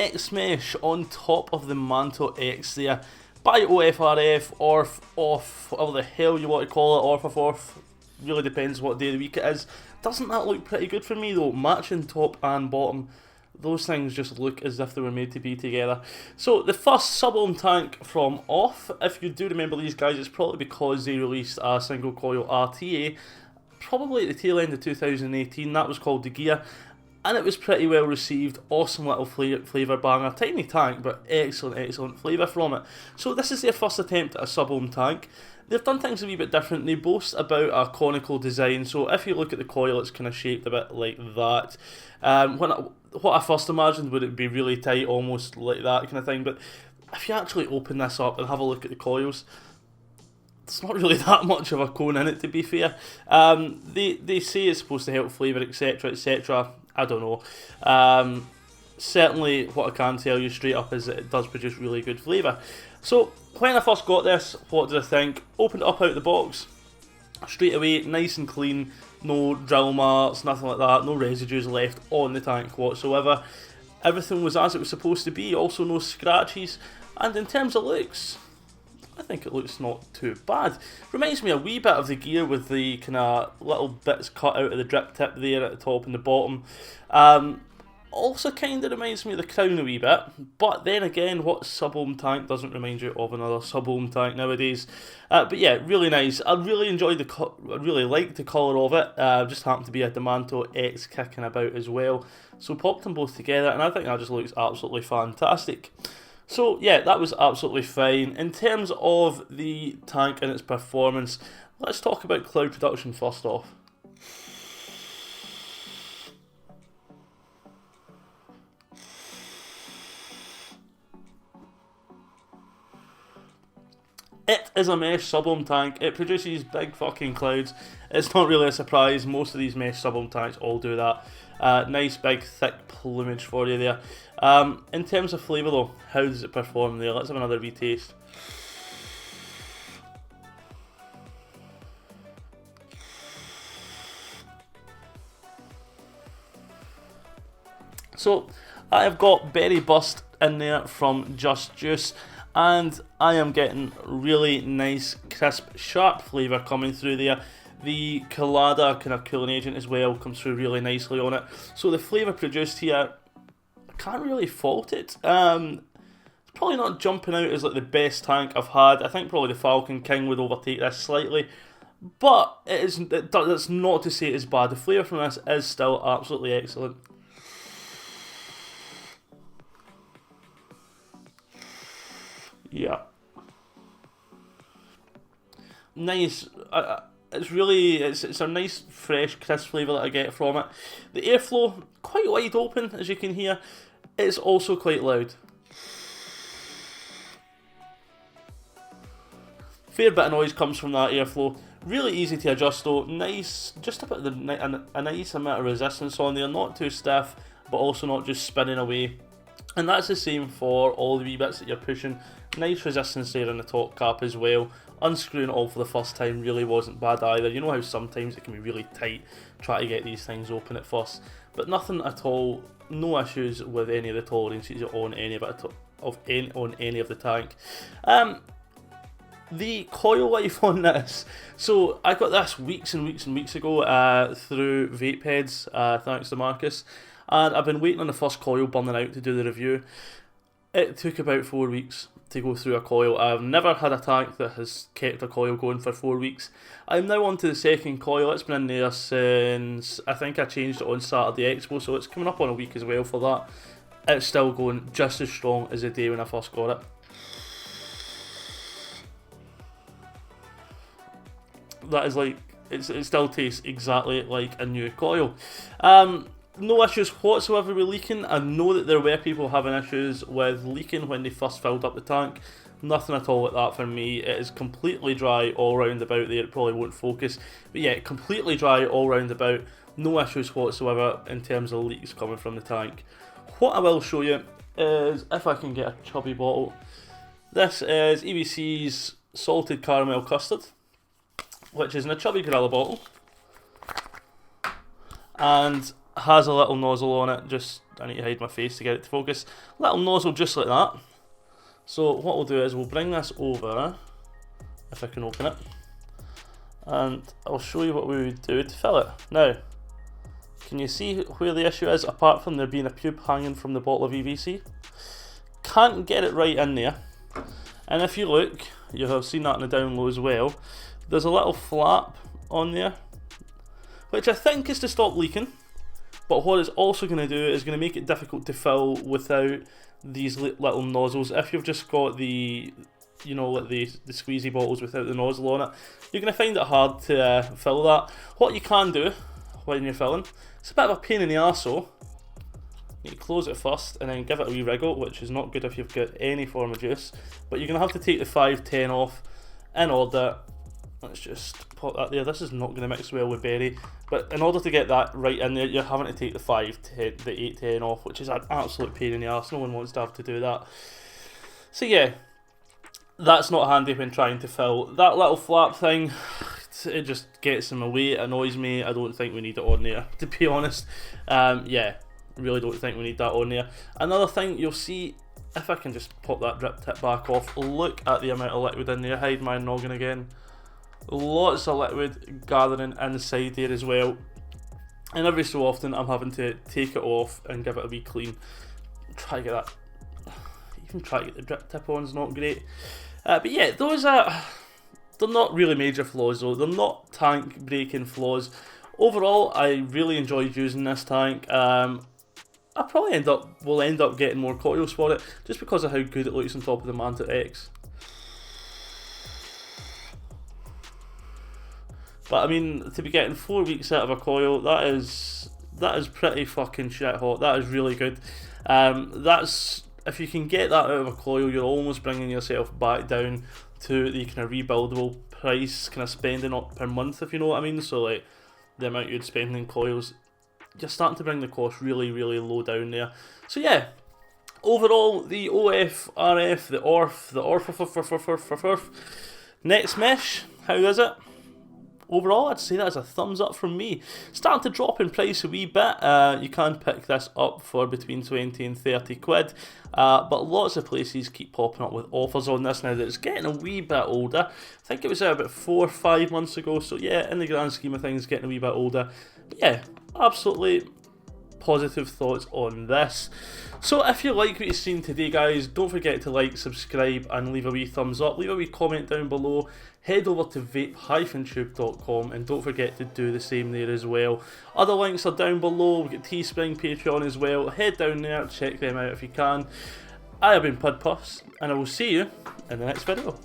NexMESH on top of the Manto X there by OFRF, or off, whatever the hell you want to call it, OFRF, really depends what day of the week it is. Doesn't that look pretty good for me though? Matching top and bottom, those things just look as if they were made to be together. So the first Sub Ohm Tank from OFF, if you do remember these guys, it's probably because they released a single coil RTA, probably at the tail end of 2018, that was called the Gear, and it was pretty well received. Awesome little flavour banger, tiny tank, but excellent flavour from it. So this is their first attempt at a Sub Ohm Tank. They've done things a wee bit different. They boast about a conical design, so if you look at the coil, it's kind of shaped a bit like that. What I first imagined would it be really tight, almost like that kind of thing, but if you actually open this up and have a look at the coils, it's not really that much of a cone in it, to be fair. They say it's supposed to help flavour, etc, etc. I don't know. Certainly what I can tell you straight up is that it does produce really good flavour. So when I first got this, what did I think? Opened it up out of the box straight away, nice and clean, no drill marks, nothing like that, no residues left on the tank whatsoever. Everything was as it was supposed to be, also no scratches, and in terms of looks, I think it looks not too bad. Reminds me a wee bit of the Gear with the kind of little bits cut out of the drip tip there at the top and the bottom. Also kind of reminds me of the Crown a wee bit, but then again, what Sub Ohm Tank doesn't remind you of another Sub Ohm Tank nowadays? But yeah, really nice. I really enjoyed I really liked the colour of it. Just happened to be a Manto X kicking about as well. So popped them both together, and I think that just looks absolutely fantastic. So yeah, that was absolutely fine. In terms of the tank and its performance, let's talk about cloud production first off. It is a mesh Sub Ohm Tank. It produces big fucking clouds. It's not really a surprise. Most of these mesh Sub Ohm Tanks all do that. Nice big thick plumage for you there. In terms of flavour though, how does it perform there? Let's have another wee taste. So I have got Berry Burst in there from Just Juice, and I am getting really nice, crisp, sharp flavour coming through there. The Colada kind of cooling agent as well comes through really nicely on it. So the flavour produced here, I can't really fault it. It's probably not jumping out as like the best tank I've had. I think probably the Falcon King would overtake this slightly, but that's not to say it's bad. The flavour from this is still absolutely excellent. Yeah, nice. It's a nice, fresh, crisp flavour that I get from it. The airflow quite wide open, as you can hear. It's also quite loud. Fair bit of noise comes from that airflow. Really easy to adjust though. Nice, just a bit of a nice amount of resistance on there. Not too stiff, but also not just spinning away. And that's the same for all the wee bits that you're pushing. Nice resistance there in the top cap as well. Unscrewing it all for the first time really wasn't bad either. You know how sometimes it can be really tight, try to get these things open at first. But nothing at all, no issues with any of the tolerances on any of it, on any of the tank. The coil life on this, so I got this weeks and weeks ago through Vape Heads, thanks to Marcus. And I've been waiting on the first coil burning out to do the review. It took about 4 weeks to go through a coil. I've never had a tank that has kept a coil going for 4 weeks. I'm now on to the second coil. It's been in there since, I think I changed it on Saturday Expo, so it's coming up on a week as well for that. It's still going just as strong as the day when I first got it. That is like, it still tastes exactly like a new coil. No issues whatsoever with leaking. I know that there were people having issues with leaking when they first filled up the tank. Nothing at all like that for me. It is completely dry all round about there. It probably won't focus, but yeah, completely dry all round about. No issues whatsoever in terms of leaks coming from the tank. What I will show you is, if I can get a chubby bottle, this is EBC's Salted Caramel Custard, which is in a chubby gorilla bottle, and has a little nozzle on it. Just, I need to hide my face to get it to focus. Little nozzle just like that. So what we'll do is we'll bring this over, if I can open it, and I'll show you what we would do to fill it. Now, can you see where the issue is, apart from there being a pube hanging from the bottle of EVC? Can't get it right in there. And if you look, you have seen that in the down low as well, there's a little flap on there, which I think is to stop leaking, but what it's also going to do is going to make it difficult to fill without these little nozzles. If you've just got the, you know, like the squeezy bottles without the nozzle on it, you're going to find it hard to fill that. What you can do when you're filling, it's a bit of a pain in the arsehole. You close it first and then give it a wee wriggle, which is not good if you've got any form of juice, but you're going to have to take the 510 off in order. Let's just pop that there. This is not going to mix well with berry, but in order to get that right in there, you're having to take the 510, the 810 off, which is an absolute pain in the arse. No one wants to have to do that. So yeah, that's not handy when trying to fill. That little flap thing, it just gets in my way, it annoys me. I don't think we need it on there, to be honest. Yeah, really don't think we need that on there. Another thing you'll see, if I can just pop that drip tip back off, look at the amount of liquid in there. Hide my noggin again. Lots of liquid gathering inside there as well, and every so often I'm having to take it off and give it a wee clean. Try to get that, even try to get the drip tip on is not great. But yeah, those are, they're not really major flaws though, they're not tank breaking flaws. Overall, I really enjoyed using this tank. I probably will end up getting more coils for it, just because of how good it looks on top of the Manto X. But I mean, to be getting 4 weeks out of a coil, that is pretty fucking shit hot. That is really good. That's, if you can get that out of a coil, you're almost bringing yourself back down to the kind of rebuildable price kind of spending up per month, if you know what I mean. So like the amount you'd spend in coils, you're starting to bring the cost really, really low down there. So yeah, overall, the OFRF, the OFRF NexMESH, how is it? Overall, I'd say that's a thumbs up from me. Starting to drop in price a wee bit. You can pick this up for between 20 and 30 quid. But lots of places keep popping up with offers on this now that it's getting a wee bit older. I think it was out about 4 or 5 months ago. So yeah, in the grand scheme of things, getting a wee bit older. But yeah, absolutely positive thoughts on this. So if you like what you've seen today, guys, don't forget to like, subscribe and leave a wee thumbs up. Leave a wee comment down below. Head over to vape-tube.com and don't forget to do the same there as well. Other links are down below. We've got Teespring, Patreon as well. Head down there, check them out if you can. I have been Pud Puffs, and I will see you in the next video.